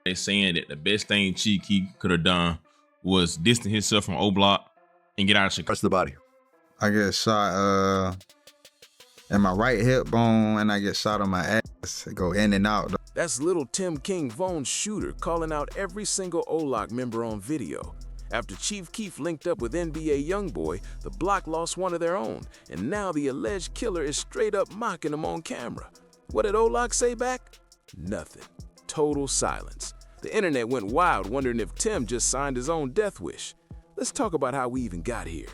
They saying that the best thing Chief Keef could have done was distance himself from OBlock and get out of Chicago. Press the body. I get shot in my right hip bone, and I get shot on my ass. I go in and out. That's Lil Tim King Von's shooter calling out every single OBlock member on video. After Chief Keef linked up with NBA Youngboy, the block lost one of their own, and now the alleged killer is straight up mocking him on camera. What did OBlock say back? Nothing. Total silence. The internet went wild wondering if Tim just signed his own death wish. Let's talk about how we even got here.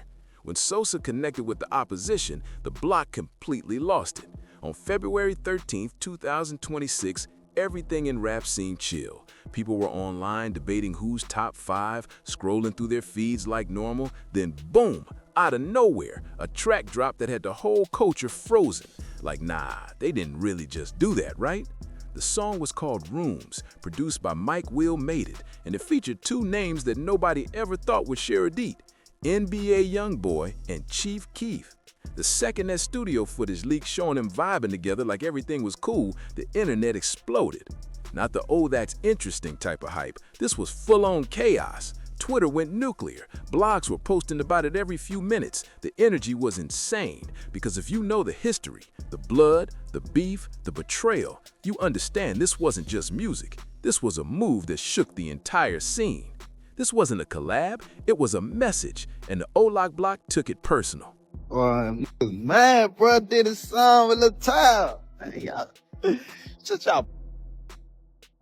When Sosa connected with the opposition, the block completely lost it. On February 13, 2026, everything in rap seemed chill. People were online debating who's top 5, scrolling through their feeds like normal. Then boom, out of nowhere, a track dropped that had the whole culture frozen. Like, nah, they didn't really just do that, right? The song was called Rooms, produced by Mike Will Made It, and it featured 2 names that nobody ever thought would share a beat, NBA Youngboy and Chief Keef. The second that studio footage leaked showing them vibing together like everything was cool, the internet exploded. Not the "oh, that's interesting" type of hype. This was full-on chaos. Twitter went nuclear. Blogs were posting about it every few minutes. The energy was insane, because if you know the history, the blood, the beef, the betrayal, you understand this wasn't just music. This was a move that shook the entire scene. This wasn't a collab, it was a message, and the OBlock took it personal. Man, bro, did a song with Lil Tim. Shut y'all.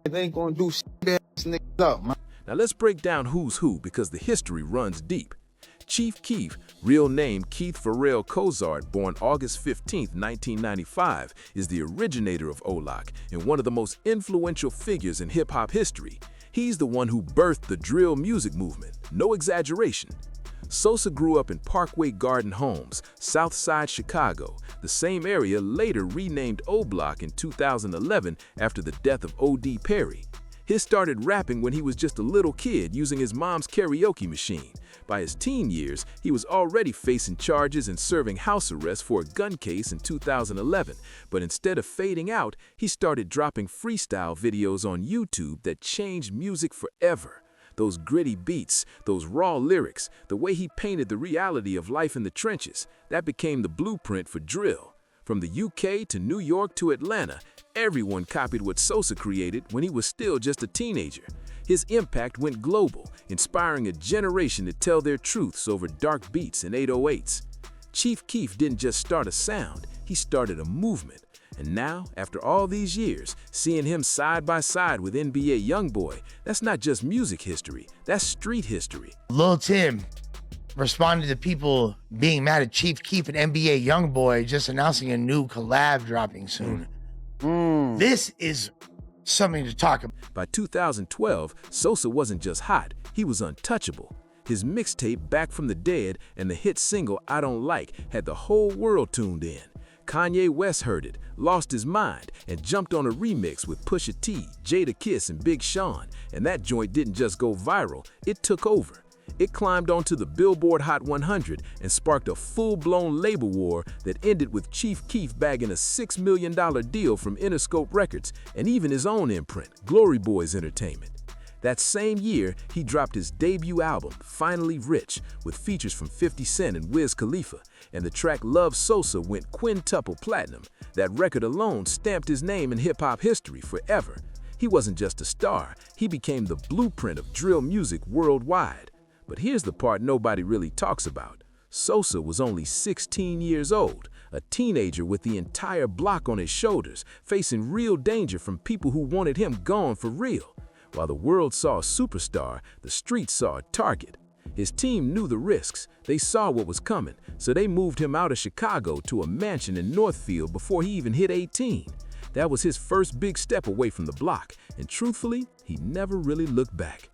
They ain't gonna do shit ass niggas up, man. Now let's break down who's who, because the history runs deep. Chief Keef, real name Keith Pharrell Cozart, born August 15, 1995, is the originator of OBlock and one of the most influential figures in hip-hop history. He's the one who birthed the drill music movement, no exaggeration. Sosa grew up in Parkway Garden Homes, South Side Chicago, the same area later renamed OBlock in 2011 after the death of O.D. Perry. He started rapping when he was just a little kid using his mom's karaoke machine. By his teen years, he was already facing charges and serving house arrest for a gun case in 2011. But instead of fading out, he started dropping freestyle videos on YouTube that changed music forever. Those gritty beats, those raw lyrics, the way he painted the reality of life in the trenches, that became the blueprint for drill. From the UK to New York to Atlanta, everyone copied what Sosa created when he was still just a teenager. His impact went global, inspiring a generation to tell their truths over dark beats and 808s. Chief Keef didn't just start a sound, he started a movement. And now, after all these years, seeing him side by side with NBA Youngboy, that's not just music history, that's street history. Lul Tim responded to people being mad at Chief Keef and NBA Youngboy just announcing a new collab dropping soon. This is something to talk about. By 2012, Sosa wasn't just hot, he was untouchable. His mixtape Back from the Dead and the hit single I Don't Like had the whole world tuned in. Kanye West heard it, lost his mind, and jumped on a remix with Pusha T, Jadakiss, and Big Sean. And that joint didn't just go viral, it took over. It climbed onto the Billboard Hot 100 and sparked a full-blown label war that ended with Chief Keef bagging a $6 million deal from Interscope Records and even his own imprint, Glory Boys Entertainment. That same year, he dropped his debut album, Finally Rich, with features from 50 Cent and Wiz Khalifa, and the track Love Sosa went quintuple platinum. That record alone stamped his name in hip-hop history forever. He wasn't just a star, he became the blueprint of drill music worldwide. But here's the part nobody really talks about. Sosa was only 16 years old, a teenager with the entire block on his shoulders, facing real danger from people who wanted him gone for real. While the world saw a superstar, the streets saw a target. His team knew the risks, they saw what was coming, so they moved him out of Chicago to a mansion in Northfield before he even hit 18. That was his first big step away from the block, and truthfully, he never really looked back.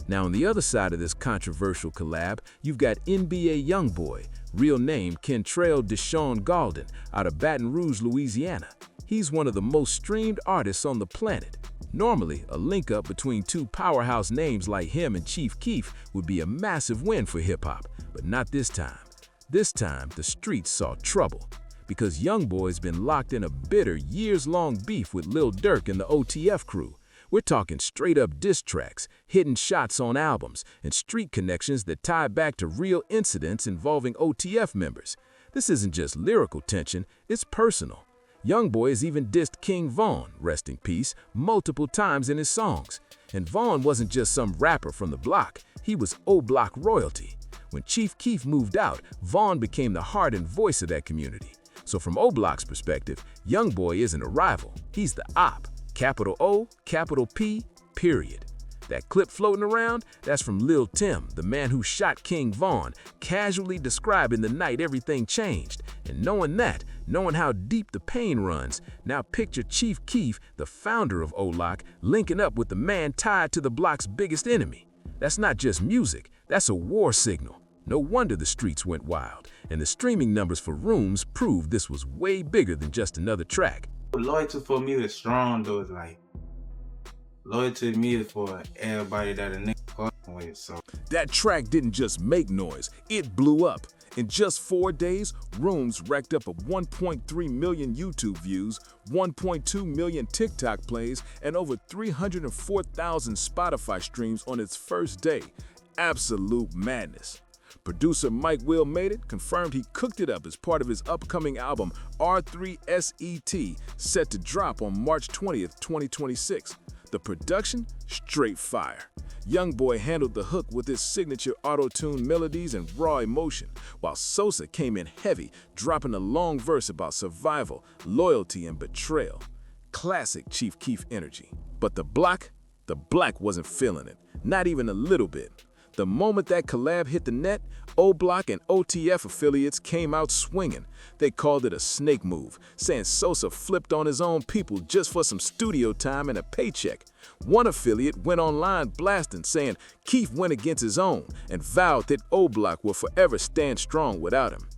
Now on the other side of this controversial collab, you've got NBA Youngboy, real name Kentrell Deshaun Gaulden, out of Baton Rouge, Louisiana. He's one of the most streamed artists on the planet. Normally, a link-up between two powerhouse names like him and Chief Keef would be a massive win for hip-hop, but not this time. This time, the streets saw trouble, because Youngboy's been locked in a bitter, years-long beef with Lil Durk and the OTF crew. We're talking straight-up diss tracks, hidden shots on albums, and street connections that tie back to real incidents involving OTF members. This isn't just lyrical tension, it's personal. Youngboy has even dissed King Von, rest in peace, multiple times in his songs. And Von wasn't just some rapper from the block, he was OBlock royalty. When Chief Keef moved out, Von became the heart and voice of that community. So from OBlock's perspective, Youngboy isn't a rival, he's the op. Capital O, capital P, period. That clip floating around, that's from Lil Tim, the man who shot King Von, casually describing the night everything changed. And knowing how deep the pain runs, now picture Chief Keef, the founder of OBlock, linking up with the man tied to the block's biggest enemy. That's not just music, that's a war signal. No wonder the streets went wild, and the streaming numbers for Rooms proved this was way bigger than just another track. Loyalty for me is strong though. It's like loyalty to me is for everybody that a nigga fucking with. So that track didn't just make noise, it blew up. In just 4 days, Rooms racked up 1.3 million YouTube views, 1.2 million TikTok plays, and over 304,000 Spotify streams on its first day. Absolute madness. Producer Mike Will Made It confirmed he cooked it up as part of his upcoming album R3SET, set to drop on March 20th, 2026. The production? Straight fire. Youngboy handled the hook with his signature auto-tune melodies and raw emotion, while Sosa came in heavy, dropping a long verse about survival, loyalty, and betrayal. Classic Chief Keef energy. But the Block wasn't feeling it, not even a little bit. The moment that collab hit the net, OBlock and OTF affiliates came out swinging. They called it a snake move, saying Sosa flipped on his own people just for some studio time and a paycheck. One affiliate went online blasting, saying Keef went against his own and vowed that OBlock will forever stand strong without him.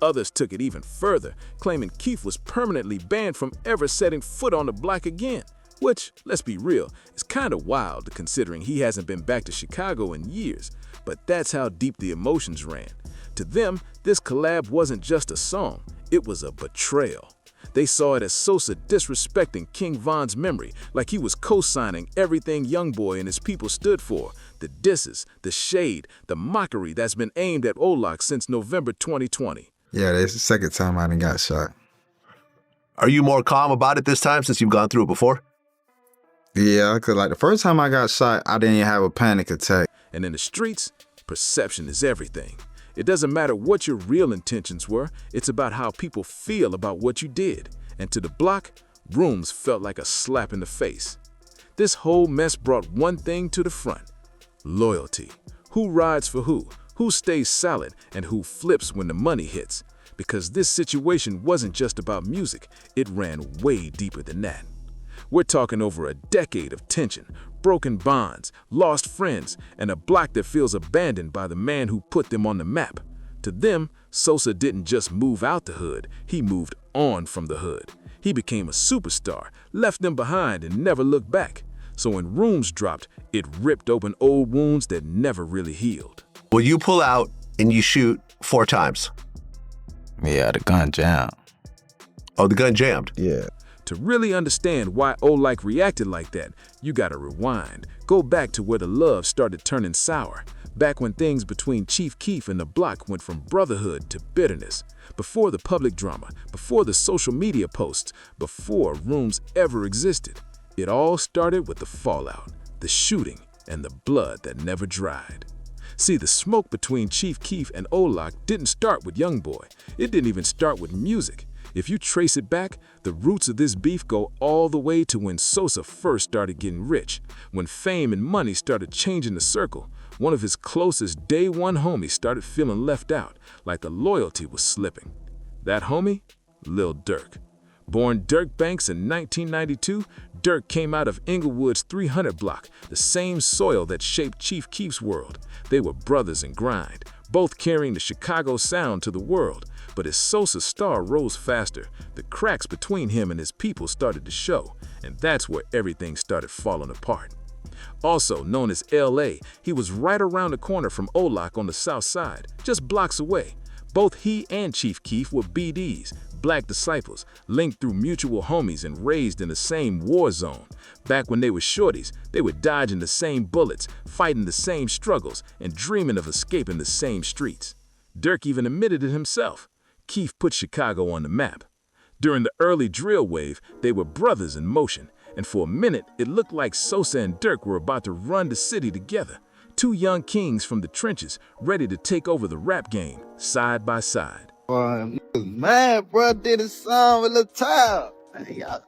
Others took it even further, claiming Keef was permanently banned from ever setting foot on the block again. Which, let's be real, is kinda wild considering he hasn't been back to Chicago in years. But that's how deep the emotions ran. To them, this collab wasn't just a song, it was a betrayal. They saw it as Sosa disrespecting King Von's memory, like he was co-signing everything Youngboy and his people stood for. The disses, the shade, the mockery that's been aimed at OBlock since November 2020. Yeah, that's the second time I done got shot. Are you more calm about it this time since you've gone through it before? Yeah, because like the first time I got shot, I didn't even have a panic attack. And in the streets, perception is everything. It doesn't matter what your real intentions were, it's about how people feel about what you did. And to the block, Rooms felt like a slap in the face. This whole mess brought one thing to the front: loyalty. Who rides for who stays solid, and who flips when the money hits. Because this situation wasn't just about music, it ran way deeper than that. We're talking over a decade of tension, broken bonds, lost friends, and a block that feels abandoned by the man who put them on the map. To them, Sosa didn't just move out the hood, he moved on from the hood. He became a superstar, left them behind, and never looked back. So when Rooms dropped, it ripped open old wounds that never really healed. Well, you pull out and you shoot 4 times. Yeah, the gun jammed. Oh, the gun jammed? Yeah. To really understand why OBlock reacted like that, you gotta rewind. Go back to where the love started turning sour. Back when things between Chief Keef and the block went from brotherhood to bitterness. Before the public drama, before the social media posts, before Rooms ever existed. It all started with the fallout, the shooting, and the blood that never dried. See, the smoke between Chief Keef and OBlock didn't start with Youngboy. It didn't even start with music. If you trace it back, the roots of this beef go all the way to when Sosa first started getting rich, when fame and money started changing the circle. One of his closest day one homies started feeling left out, like the loyalty was slipping. That homie? Lil Durk. Born Durk Banks in 1992, Durk came out of Inglewood's 300 block, the same soil that shaped Chief Keef's world. They were brothers in grind, both carrying the Chicago sound to the world. But as Sosa's star rose faster, the cracks between him and his people started to show, and that's where everything started falling apart. Also known as LA, he was right around the corner from OBlock on the south side, just blocks away. Both he and Chief Keef were BDs, black disciples, linked through mutual homies and raised in the same war zone. Back when they were shorties, they were dodging the same bullets, fighting the same struggles, and dreaming of escaping the same streets. Durk even admitted it himself. Keef put Chicago on the map. During the early drill wave, they were brothers in motion, and for a minute, it looked like Sosa and Durk were about to run the city together. Two young kings from the trenches, ready to take over the rap game, side by side. Man, bro, did a song with Lil Tim. Hey, y'all.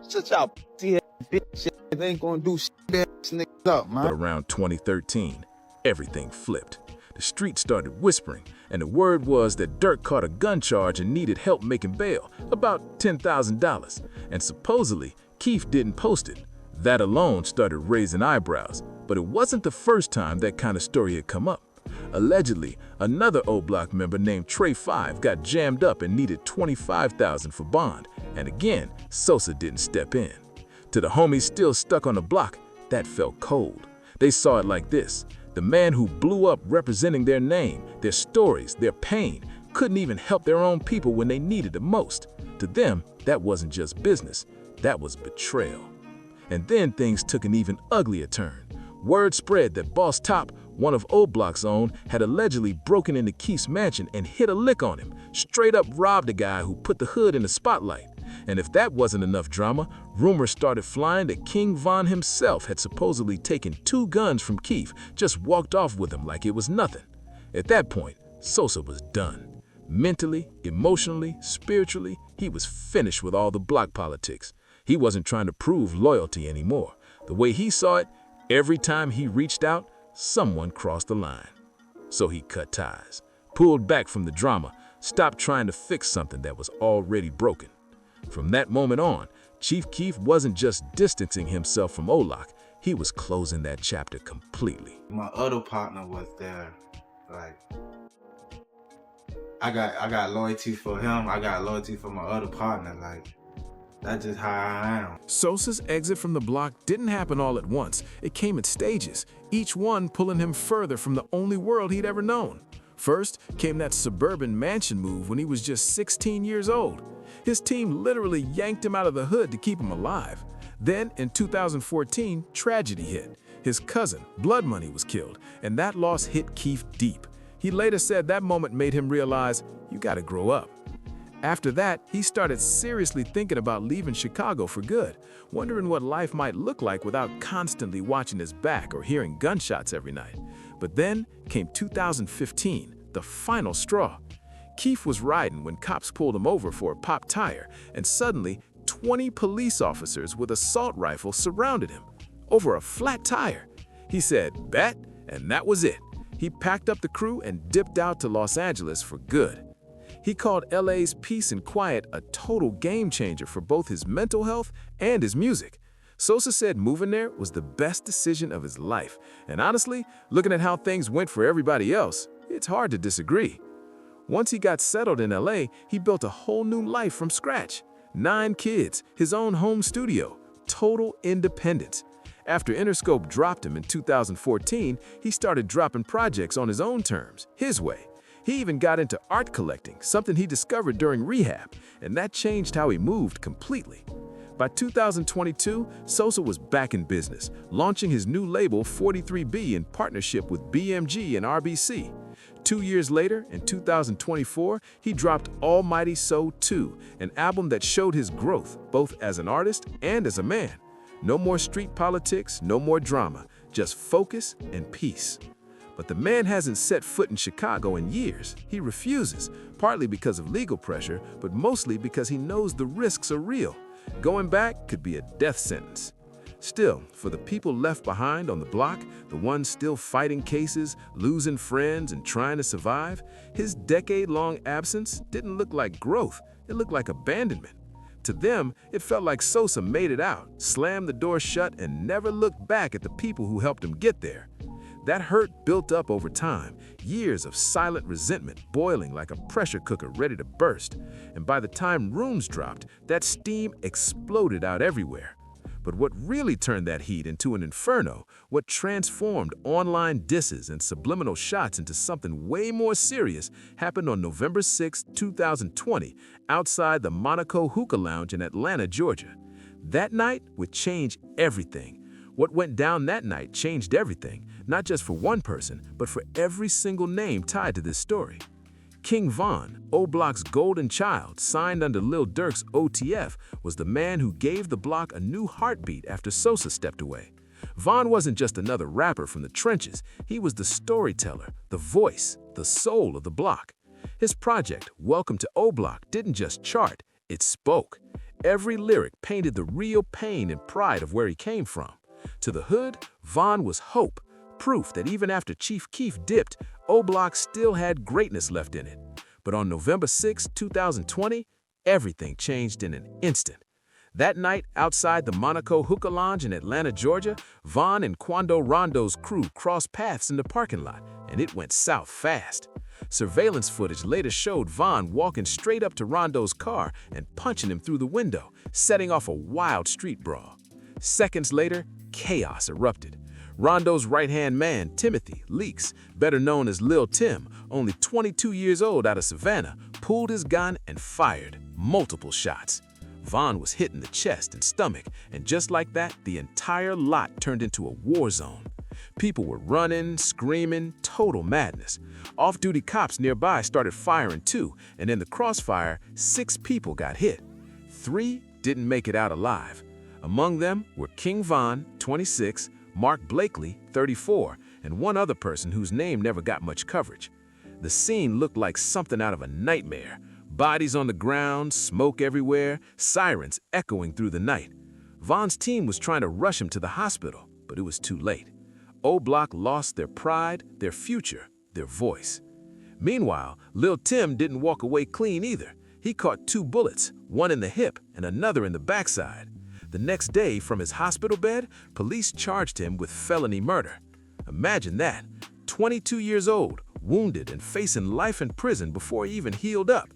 Shut y'all pussy ass bitch. They ain't gonna do shit ass niggas up, man. But around 2013, everything flipped. The street started whispering, and the word was that Durk caught a gun charge and needed help making bail, about $10,000. And supposedly, Keef didn't post it. That alone started raising eyebrows, but it wasn't the first time that kind of story had come up. Allegedly, another OBlock member named Trey 5 got jammed up and needed $25,000 for bond, and again, Sosa didn't step in. To the homies still stuck on the block, that felt cold. They saw it like this: the man who blew up representing their name, their stories, their pain, couldn't even help their own people when they needed it most. To them, that wasn't just business, that was betrayal. And then things took an even uglier turn. Word spread that Boss Top, one of OBlock's own, had allegedly broken into Keef's mansion and hit a lick on him, straight up robbed a guy who put the hood in the spotlight. And if that wasn't enough drama, rumors started flying that King Von himself had supposedly taken 2 guns from Keef, just walked off with him like it was nothing. At that point, Sosa was done. Mentally, emotionally, spiritually, he was finished with all the block politics. He wasn't trying to prove loyalty anymore. The way he saw it, every time he reached out, someone crossed the line. So he cut ties, pulled back from the drama, stopped trying to fix something that was already broken. From that moment on, Chief Keef wasn't just distancing himself from OBlock, he was closing that chapter completely. My other partner was there. Like, I got loyalty for him. I got loyalty for my other partner. Like, that's just how I am. Sosa's exit from the block didn't happen all at once. It came in stages, each one pulling him further from the only world he'd ever known. First came that suburban mansion move when he was just 16 years old. His team literally yanked him out of the hood to keep him alive. Then, in 2014, tragedy hit. His cousin, Blood Money, was killed, and that loss hit Keef deep. He later said that moment made him realize, you gotta grow up. After that, he started seriously thinking about leaving Chicago for good, wondering what life might look like without constantly watching his back or hearing gunshots every night. But then came 2015, the final straw. Keef was riding when cops pulled him over for a popped tire, and suddenly 20 police officers with assault rifles surrounded him over a flat tire. He said, bet, and that was it. He packed up the crew and dipped out to Los Angeles for good. He called LA's peace and quiet a total game changer for both his mental health and his music. Sosa said moving there was the best decision of his life. And honestly, looking at how things went for everybody else, it's hard to disagree. Once he got settled in LA, he built a whole new life from scratch. 9 kids, his own home studio, total independence. After Interscope dropped him in 2014, he started dropping projects on his own terms, his way. He even got into art collecting, something he discovered during rehab, and that changed how he moved completely. By 2022, Sosa was back in business, launching his new label 43B in partnership with BMG and RBC. 2 years later, in 2024, he dropped Almighty So 2, an album that showed his growth, both as an artist and as a man. No more street politics, no more drama, just focus and peace. But the man hasn't set foot in Chicago in years. He refuses, partly because of legal pressure, but mostly because he knows the risks are real. Going back could be a death sentence. Still, for the people left behind on the block, the ones still fighting cases, losing friends, and trying to survive, his decade-long absence didn't look like growth, it looked like abandonment. To them, it felt like Sosa made it out, slammed the door shut, and never looked back at the people who helped him get there. That hurt built up over time, years of silent resentment boiling like a pressure cooker ready to burst. And by the time Rooms dropped, that steam exploded out everywhere. But what really turned that heat into an inferno, what transformed online disses and subliminal shots into something way more serious, happened on November 6, 2020, outside the Monaco Hookah Lounge in Atlanta, Georgia. That night would change everything. What went down that night changed everything, not just for one person, but for every single name tied to this story. King Von, OBlock's golden child, signed under Lil Durk's OTF, was the man who gave the block a new heartbeat after Sosa stepped away. Von wasn't just another rapper from the trenches, he was the storyteller, the voice, the soul of the block. His project, Welcome to OBlock, didn't just chart, it spoke. Every lyric painted the real pain and pride of where he came from. To the hood, Von was hope, proof that even after Chief Keef dipped, OBlock still had greatness left in it. But on November 6, 2020, everything changed in an instant. That night, outside the Monaco Hookah Lounge in Atlanta, Georgia, Von and Quando Rondo's crew crossed paths in the parking lot, and it went south fast. Surveillance footage later showed Von walking straight up to Rondo's car and punching him through the window, setting off a wild street brawl. Seconds later, chaos erupted. Rondo's right-hand man, Timothy Leaks, better known as Lil Tim, only 22 years old out of Savannah, pulled his gun and fired multiple shots. Von was hit in the chest and stomach, and just like that, the entire lot turned into a war zone. People were running, screaming, total madness. Off-duty cops nearby started firing too, and in the crossfire, 6 people got hit. 3 didn't make it out alive. Among them were King Von, 26, Mark Blakely, 34, and one other person whose name never got much coverage. The scene looked like something out of a nightmare. Bodies on the ground, smoke everywhere, sirens echoing through the night. Von's team was trying to rush him to the hospital, but it was too late. OBlock lost their pride, their future, their voice. Meanwhile, Lil Tim didn't walk away clean either. He caught 2 bullets, one in the hip and another in the backside. The next day, from his hospital bed, police charged him with felony murder. Imagine that, 22 years old, wounded and facing life in prison before he even healed up.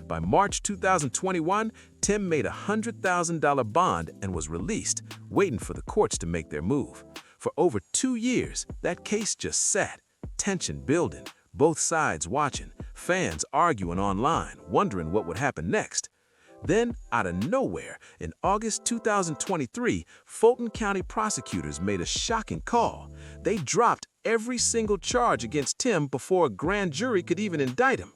By March 2021, Tim made a $100,000 bond and was released, waiting for the courts to make their move. For over 2 years, that case just sat, tension building, both sides watching, fans arguing online, wondering what would happen next. Then, out of nowhere, in August 2023, Fulton County prosecutors made a shocking call. They dropped every single charge against Tim before a grand jury could even indict him.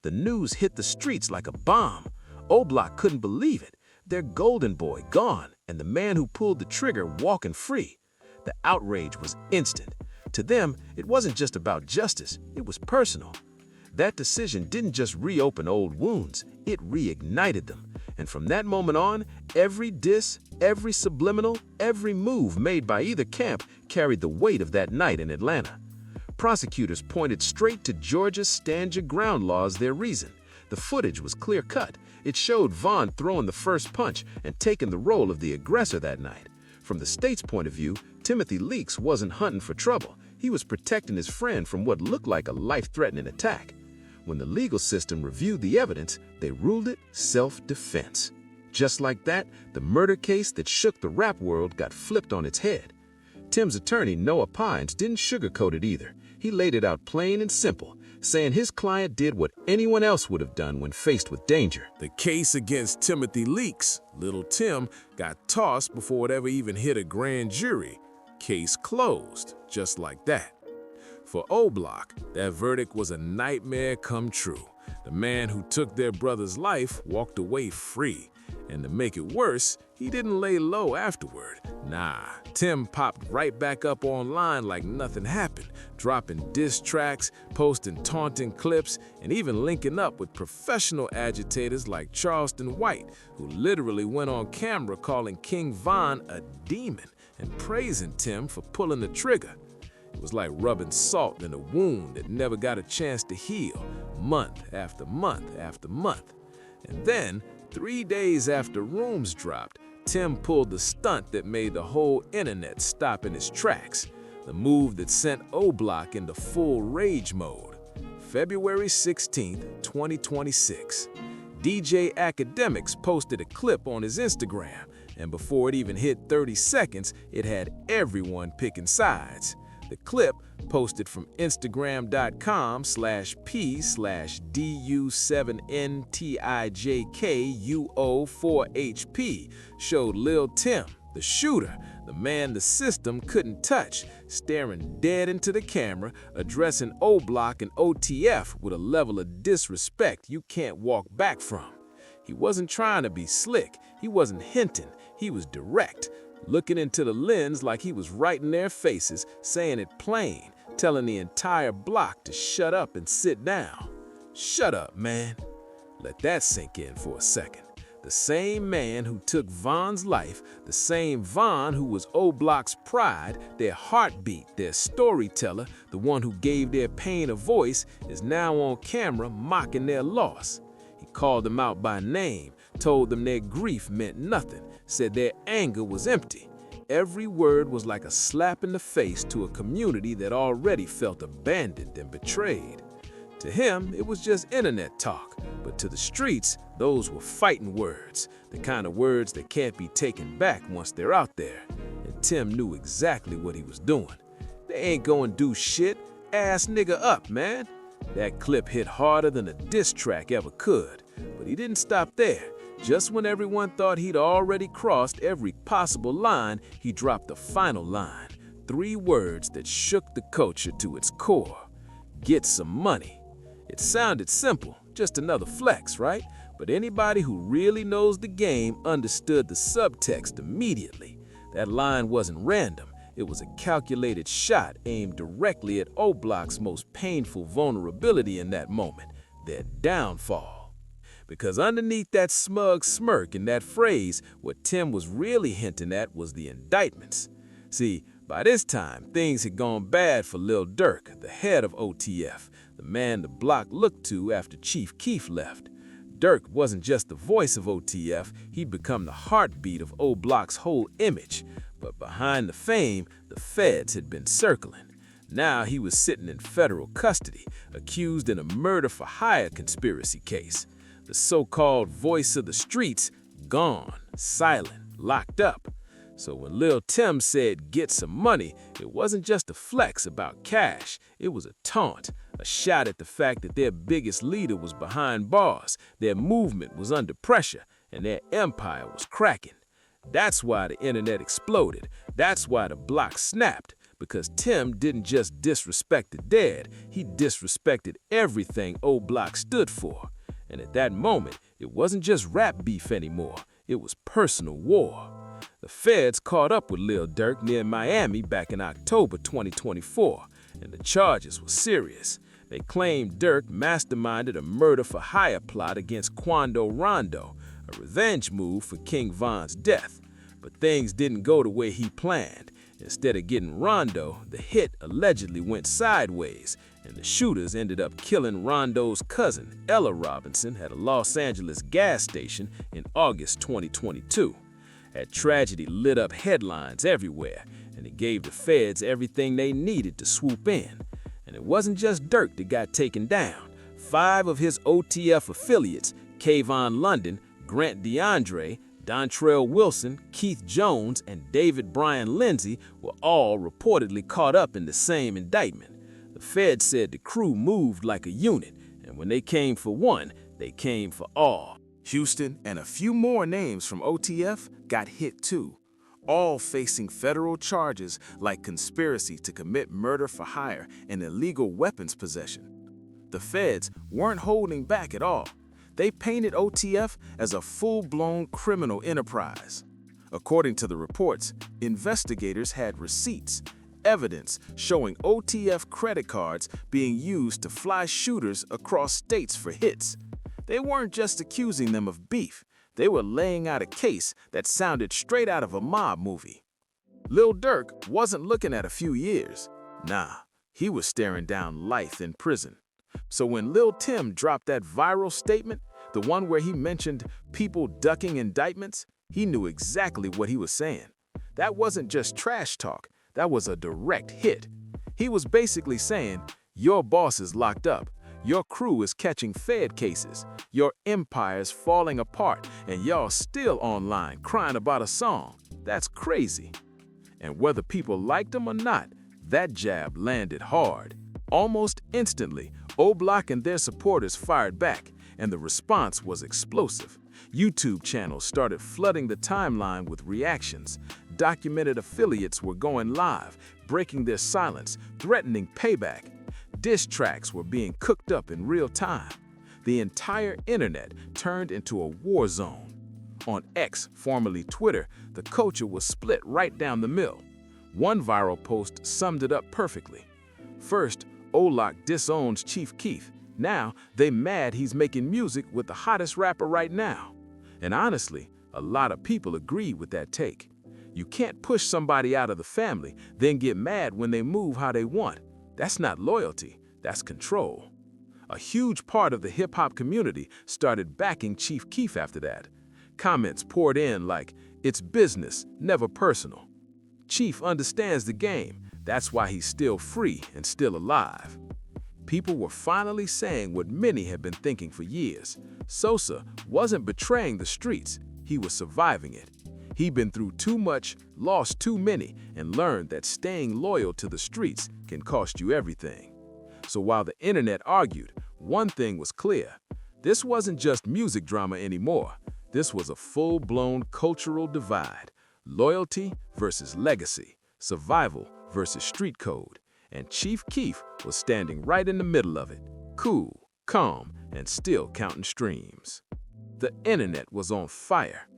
The news hit the streets like a bomb. OBlock couldn't believe it. Their golden boy gone, and the man who pulled the trigger walking free. The outrage was instant. To them, it wasn't just about justice, it was personal. That decision didn't just reopen old wounds, it reignited them. And from that moment on, every diss, every subliminal, every move made by either camp carried the weight of that night in Atlanta. Prosecutors pointed straight to Georgia's stand your ground law as their reason. The footage was clear-cut. It showed Von throwing the first punch and taking the role of the aggressor that night. From the state's point of view, Timothy Leaks wasn't hunting for trouble. He was protecting his friend from what looked like a life-threatening attack. When the legal system reviewed the evidence, they ruled it self-defense. Just like that, the murder case that shook the rap world got flipped on its head. Tim's attorney, Noah Pines, didn't sugarcoat it either. He laid it out plain and simple, saying his client did what anyone else would have done when faced with danger. The case against Timothy Leaks, Lil Tim, got tossed before it ever even hit a grand jury. Case closed, just like that. For OBlock, that verdict was a nightmare come true. The man who took their brother's life walked away free. And to make it worse, he didn't lay low afterward. Nah, Tim popped right back up online like nothing happened, dropping diss tracks, posting taunting clips, and even linking up with professional agitators like Charleston White, who literally went on camera calling King Von a demon and praising Tim for pulling the trigger. It was like rubbing salt in a wound that never got a chance to heal, month after month after month. And then, 3 days after Rooms dropped, Tim pulled the stunt that made the whole internet stop in its tracks, the move that sent OBlock into full rage mode. February 16, 2026. DJ Academics posted a clip on his Instagram. and before it even hit 30 seconds, it had everyone picking sides. The clip, posted from Instagram.com/P/DU7NTIJKUO4HP, showed Lil Tim, the shooter, the man the system couldn't touch, staring dead into the camera, addressing OBlock and OTF with a level of disrespect you can't walk back from. He wasn't trying to be slick, he wasn't hinting, he was direct, looking into the lens like he was right in their faces, saying it plain, telling the entire block to shut up and sit down. Shut up, man. Let that sink in for a second. The same man who took Von's life, the same Von who was OBlock's pride, their heartbeat, their storyteller, the one who gave their pain a voice, is now on camera mocking their loss. He called them out by name, told them their grief meant nothing, said their anger was empty. Every word was like a slap in the face to a community that already felt abandoned and betrayed. To him, it was just internet talk, but to the streets, those were fighting words, the kind of words that can't be taken back once they're out there. And Tim knew exactly what he was doing. They ain't gonna do shit, ass nigga up, man. That clip hit harder than a diss track ever could, but he didn't stop there. Just when everyone thought he'd already crossed every possible line, he dropped the final line. 3 words that shook the culture to its core. Get some money. It sounded simple, just another flex, right? But anybody who really knows the game understood the subtext immediately. That line wasn't random. It was a calculated shot aimed directly at OBlock's most painful vulnerability in that moment, their downfall. Because underneath that smug smirk in that phrase, what Tim was really hinting at was the indictments. See, by this time, things had gone bad for Lil Durk, the head of OTF, the man the block looked to after Chief Keef left. Durk wasn't just the voice of OTF, he'd become the heartbeat of OBlock's whole image. But behind the fame, the feds had been circling. Now he was sitting in federal custody, accused in a murder-for-hire conspiracy case. The so-called voice of the streets, gone, silent, locked up. So when Lil Tim said, "Get some money," it wasn't just a flex about cash, it was a taunt, a shot at the fact that their biggest leader was behind bars, their movement was under pressure, and their empire was cracking. That's why the internet exploded, that's why the block snapped, because Tim didn't just disrespect the dead, he disrespected everything OBlock stood for. And at that moment, it wasn't just rap beef anymore, it was personal war. The feds caught up with Lil Durk near Miami back in October 2024, and the charges were serious. They claimed Durk masterminded a murder-for-hire plot against Quando Rondo, a revenge move for King Von's death. But things didn't go the way he planned. Instead of getting Rondo, the hit allegedly went sideways, and the shooters ended up killing Rondo's cousin, Ella Robinson, at a Los Angeles gas station in August 2022. That tragedy lit up headlines everywhere, and it gave the feds everything they needed to swoop in. And it wasn't just Durk that got taken down. 5 of his OTF affiliates, Kayvon London, Grant DeAndre, Dontrell Wilson, Keith Jones, and David Bryan Lindsay were all reportedly caught up in the same indictment. The feds said the crew moved like a unit, and when they came for one, they came for all. Houston and a few more names from OTF got hit too, all facing federal charges like conspiracy to commit murder for hire and illegal weapons possession. The feds weren't holding back at all. They painted OTF as a full-blown criminal enterprise. According to the reports, investigators had receipts, evidence showing OTF credit cards being used to fly shooters across states for hits. They weren't just accusing them of beef, they were laying out a case that sounded straight out of a mob movie. Lil Durk wasn't looking at a few years. Nah, he was staring down life in prison. So when Lil Tim dropped that viral statement, the one where he mentioned people ducking indictments, he knew exactly what he was saying. That wasn't just trash talk, that was a direct hit. He was basically saying, your boss is locked up, Your crew is catching Fed cases, your empire's falling apart, and y'all still online crying about a song. That's crazy. And whether people liked them or not, that jab landed hard. Almost instantly, OBlock and their supporters fired back, and the response was explosive. YouTube channels started flooding the timeline with reactions. Documented affiliates were going live, breaking their silence, threatening payback. Diss tracks were being cooked up in real time. The entire internet turned into a war zone. On X, formerly Twitter, the culture was split right down the middle. One viral post summed it up perfectly. First, OBlock disowns Chief Keef. Now, they mad he's making music with the hottest rapper right now. And honestly, a lot of people agree with that take. You can't push somebody out of the family, then get mad when they move how they want. That's not loyalty, that's control. A huge part of the hip-hop community started backing Chief Keef after that. Comments poured in like, "It's business, never personal." Chief understands the game. That's why he's still free and still alive. People were finally saying what many had been thinking for years. Sosa wasn't betraying the streets, he was surviving it. He'd been through too much, lost too many, and learned that staying loyal to the streets can cost you everything. So while the internet argued, one thing was clear. This wasn't just music drama anymore. This was a full-blown cultural divide. Loyalty versus legacy, survival versus street code. And Chief Keef was standing right in the middle of it, cool, calm, and still counting streams. The internet was on fire.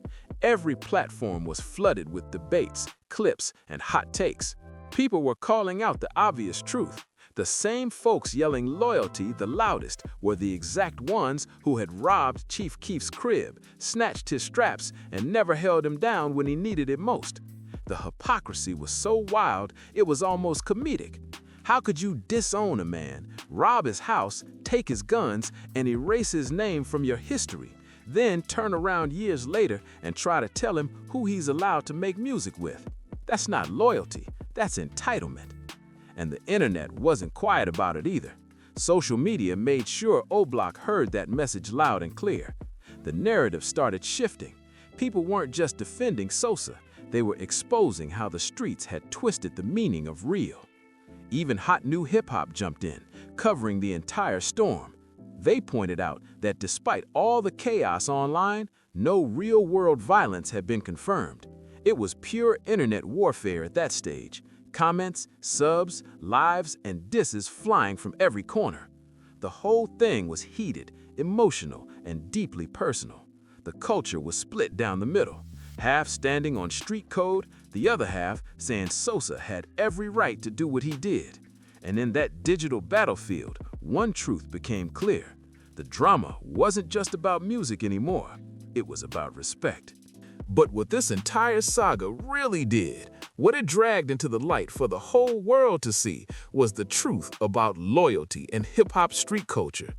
Every platform was flooded with debates, clips, and hot takes. People were calling out the obvious truth. The same folks yelling loyalty the loudest were the exact ones who had robbed Chief Keef's crib, snatched his straps, and never held him down when he needed it most. The hypocrisy was so wild, it was almost comedic. How could you disown a man, rob his house, take his guns, and erase his name from your history, then turn around years later and try to tell him who he's allowed to make music with? That's not loyalty, that's entitlement. And the internet wasn't quiet about it either. Social media made sure OBlock heard that message loud and clear. The narrative started shifting. People weren't just defending Sosa, they were exposing how the streets had twisted the meaning of real. Even hot new hip-hop jumped in, covering the entire storm. They pointed out that despite all the chaos online, no real-world violence had been confirmed. It was pure internet warfare at that stage. Comments, subs, lives, and disses flying from every corner. The whole thing was heated, emotional, and deeply personal. The culture was split down the middle, half standing on street code, the other half saying Sosa had every right to do what he did. And in that digital battlefield, one truth became clear. The drama wasn't just about music anymore. It was about respect. But what this entire saga really did, what it dragged into the light for the whole world to see, was the truth about loyalty and hip-hop street culture.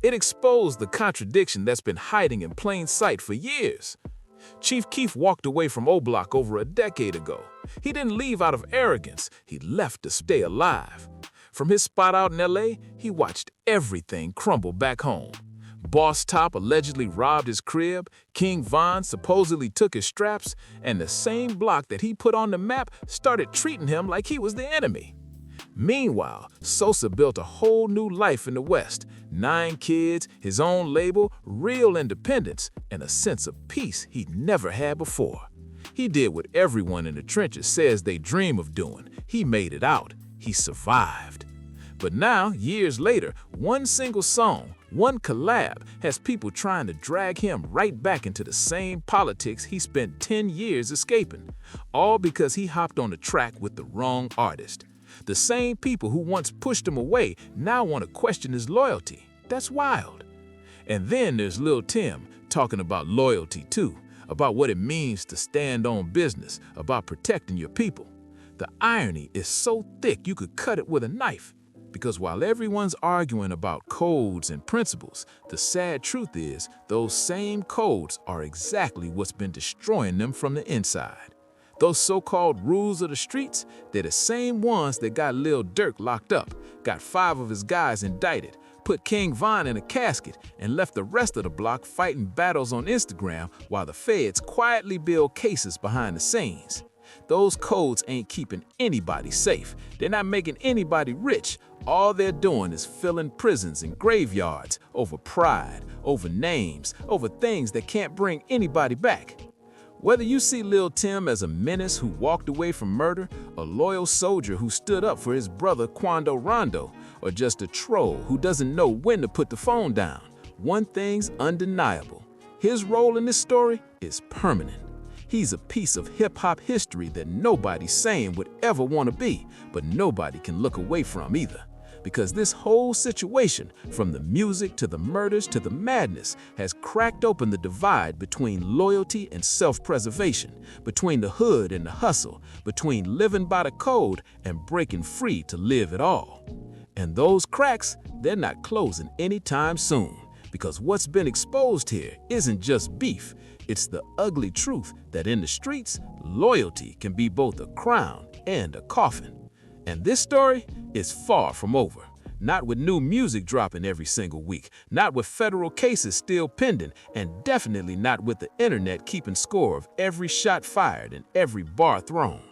It exposed the contradiction that's been hiding in plain sight for years. Chief Keef walked away from OBlock over a decade ago. He didn't leave out of arrogance, he left to stay alive. From his spot out in LA, he watched everything crumble back home. Boss Top allegedly robbed his crib, King Von supposedly took his straps, and the same block that he put on the map started treating him like he was the enemy. Meanwhile, Sosa built a whole new life in the West. 9 kids, his own label, real independence, and a sense of peace he'd never had before. He did what everyone in the trenches says they dream of doing. He made it out. He survived. But now, years later, one single song, one collab, has people trying to drag him right back into the same politics he spent 10 years escaping, all because he hopped on the track with the wrong artist. The same people who once pushed him away now want to question his loyalty. That's wild. And then there's Lil Tim talking about loyalty too, about what it means to stand on business, about protecting your people. The irony is so thick you could cut it with a knife. Because while everyone's arguing about codes and principles, the sad truth is those same codes are exactly what's been destroying them from the inside. Those so-called rules of the streets, they're the same ones that got Lil Durk locked up, got 5 of his guys indicted, put King Von in a casket, and left the rest of the block fighting battles on Instagram while the feds quietly build cases behind the scenes. Those codes ain't keeping anybody safe. They're not making anybody rich. All they're doing is filling prisons and graveyards over pride, over names, over things that can't bring anybody back. Whether you see Lil Tim as a menace who walked away from murder, a loyal soldier who stood up for his brother Quando Rondo, or just a troll who doesn't know when to put the phone down, one thing's undeniable. His role in this story is permanent. He's a piece of hip-hop history that nobody's saying would ever want to be, but nobody can look away from either. Because this whole situation, from the music to the murders to the madness, has cracked open the divide between loyalty and self-preservation, between the hood and the hustle, between living by the code and breaking free to live it all. And those cracks, they're not closing anytime soon, because what's been exposed here isn't just beef, it's the ugly truth that in the streets, loyalty can be both a crown and a coffin. And this story is far from over. Not with new music dropping every single week, not with federal cases still pending, and definitely not with the internet keeping score of every shot fired and every bar thrown.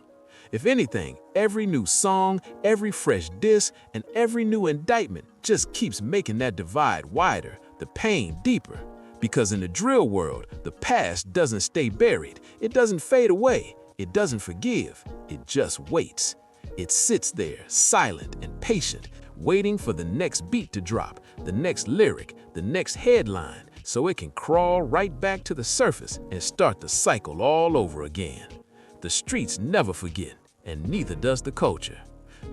If anything, every new song, every fresh diss, and every new indictment just keeps making that divide wider, the pain deeper. Because in the drill world, the past doesn't stay buried, it doesn't fade away, it doesn't forgive, it just waits. It sits there, silent and patient, waiting for the next beat to drop, the next lyric, the next headline, so it can crawl right back to the surface and start the cycle all over again. The streets never forget, and neither does the culture.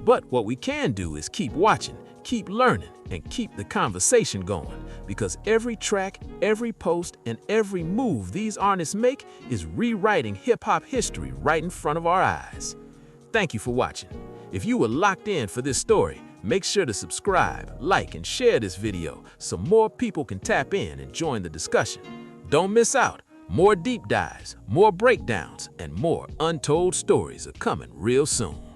But what we can do is keep watching, keep learning, and keep the conversation going, because every track, every post, and every move these artists make is rewriting hip-hop history right in front of our eyes. Thank you for watching. If you were locked in for this story, make sure to subscribe, like, and share this video so more people can tap in and join the discussion. Don't miss out. More deep dives, more breakdowns, and more untold stories are coming real soon.